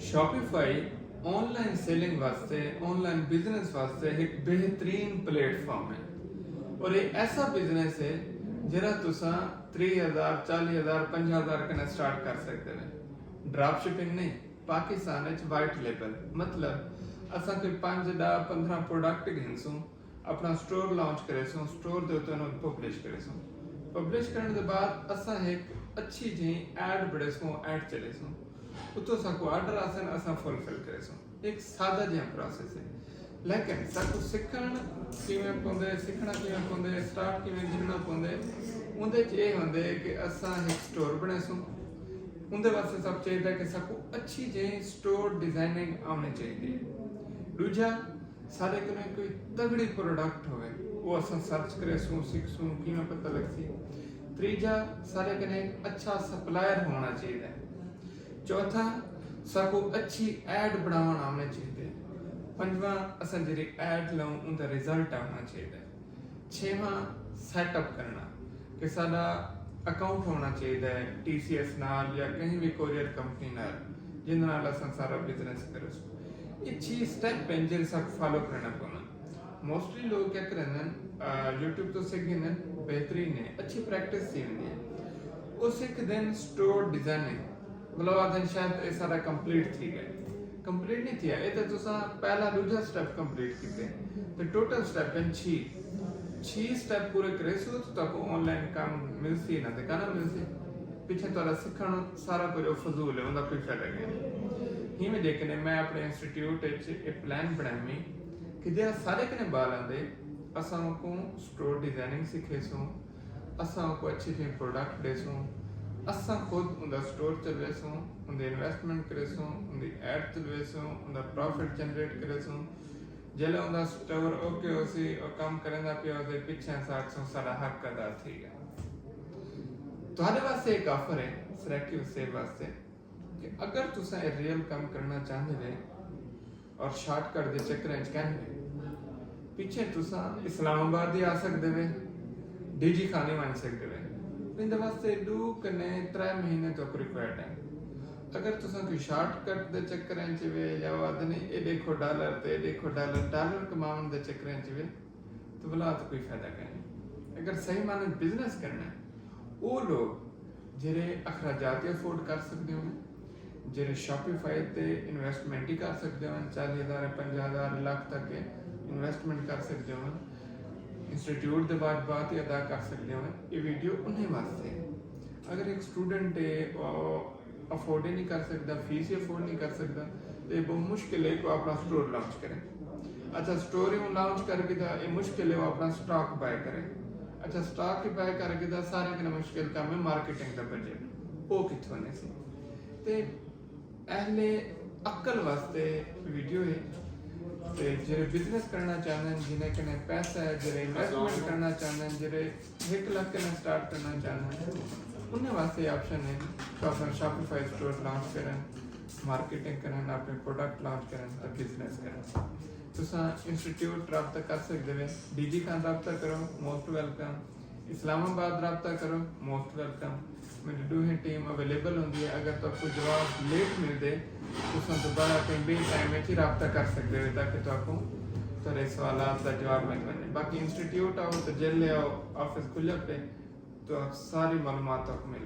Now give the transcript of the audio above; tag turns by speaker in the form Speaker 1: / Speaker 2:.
Speaker 1: Shopify online selling वास्ते online business वास्ते एक बेहतरीन प्लेटफॉर्म है और ये ऐसा बिजनेस है जरा तुसा 30,000 40,000 50,000 कने स्टार्ट कर सकते हैं। ड्रॉप शिपिंग नहीं, पाकिस्तान में वाइट लेबल मतलब असा कोई 5 10 15 प्रोडक्ट घिनसूं अपना स्टोर लॉन्च करेसूं, स्टोर दे उते पब्लिश करेसूं, पब्लिश करने के बाद असा एक अच्छी जी ऐड बड़ेसूं, ऐड चलेसूं उतो साको ऑर्डर आसन असा फुलफिल करेसूं। एक सादा जिहा प्रोसेस है लेकिन साको सीखण किवें पोंदे, सीखना किवें पोंदे, स्टार्ट किवें करना पोंदे, उंदे च ये होंदे कि असा एक स्टोर बनेसूं। उंदे वास्ते सब चाहिए कि साको अच्छी जी स्टोर डिजाइनिंग आनी चाहिए। दूजा सारे कने कोई तगड़ी प्रोडक्ट होवे वो असा सर्च करेसूं, सीखसूं, किवें पता लगसी। तीजा सारे कने अच्छा सप्लायर होना चाहिए। चौथा साको अच्छी ऐड बनावन आना चाहिए। पंजवा असा जी ऐड लाऊं उनका रिजल्ट आना चाहिए। छेवां सेटअप करना कि साडा अकाउंट होना चाहिए TCS नाल या कहीं भी कोरियर कंपनी नाल जिन नाल असा सारा बिजनेस करो। ये 6 स्टेप हैं जिन सब फॉलो करना पड़ना। मोस्टली लोग क्या करन यूट्यूब तो सीख गए बेहतरीन है, अच्छी प्रैक्टिस सी होंदी है। वो सीख देन स्टोर डिजाइनिंग मतलब आधन शायद ये सारा कंप्लीट थी गए, कंप्लीट नहीं थिया ये तो तुसा पहला दूसरा स्टेप कंप्लीट कीते तो टोटल स्टेप है 6 स्टेप पूरे करेसो तो ताको ऑनलाइन काम मिलसी ना ते काना मिलसी पीछे तोरा सीखण सारा कुछ फजूल है उनका कोई फायदा नहीं। ही में देखने मैं अपने इंस्टीट्यूट एक प्लान बनाई कि जे सारे कने बाल आंदे असा को स्टोर डिजाइनिंग सीखेसो, असा को अच्छी थी प्रोडक्ट देसो, असा खुद उनका स्टोर चलवेसो, उनके इन्वेस्टमेंट करेसो, उनकी ऐड चलवेसो, उनका प्रॉफिट जनरेट करेसो। जले उनका स्टोर ओके होसी और काम करना पे और पीछे 700 सारा हक अदा थी गया। तुम्हारे वास्ते एक ऑफर है सिलेक्टिव सेल वास्ते कि अगर तुसा रियल काम करना चाहते वे और शॉर्टकट दे चक्कर च कहने पीछे तुसा इस्लामाबाद ही आ सकते वे, डीजी खाने मान सकते वे। इन वास्ते 2 कने 3 महीने तक रिक्वायर्ड है। अगर तुसा कोई शॉर्टकट दे चक्कर च वे या वाद नहीं ये देखो डॉलर ते देखो डॉलर कमावन दे चक्कर च वे तो भला तो कोई फायदा नहीं। अगर सही माने बिजनेस करना है वो लोग जेरे अखराजात अफोर्ड कर सकते हो, जेरे शॉपिफाई ते इन्वेस्टमेंट ही कर सकते हो, 40,000 50,000 लाख तक के इन्वेस्टमेंट कर सकते हो, इंस्टीट्यूट के बाद बात ही अदा कर सकते हो। ये वीडियो उन्हें वास्ते है। अगर एक स्टूडेंट है अफोर्ड ही नहीं कर सकता, फीस ही अफोर्ड नहीं कर सकता तो ये बहुत मुश्किल है को अपना स्टोर लॉन्च करें। अच्छा स्टोर ही लॉन्च करके तो ये मुश्किल है वो अपना स्टॉक बाय करें। अच्छा स्टॉक ही बाय करके तो सारे के मुश्किल काम है मार्केटिंग का बजट वो कितों ने सी ते अहले अक्ल वास्ते वीडियो है ते जेरे बिजनेस करना चाहते हैं, जिन्हें कने पैसा है, जेरे इन्वेस्टमेंट करना चाहते हैं, जेरे 1 लाख कने स्टार्ट करना चाहते हैं उन्हें वास्ते ऑप्शन है तो अपना शॉपिफाई स्टोर लॉन्च करें, मार्केटिंग करें, अपने प्रोडक्ट लॉन्च करें तो बिजनेस करें। तुसा इंस्टीट्यूट रब्ता कर सकते हो, डीजी खान रब्ता करो मोस्ट वेलकम, इस्लामाबाद रब्ता करो मोस्ट वेलकम। मेरी 2 टीम अवेलेबल होंगी है। अगर तो आपको जवाब लेट मिलते तो दोबारा कहीं भी टाइम में ही रब्ता कर सकते हो ताकि तो आपको थोड़े सवाल का जवाब मिल पाए। बाकी इंस्टीट्यूट आओ तो जल्द आओ, ऑफिस खुले पे तो आप सारी मालूमात आपको मिल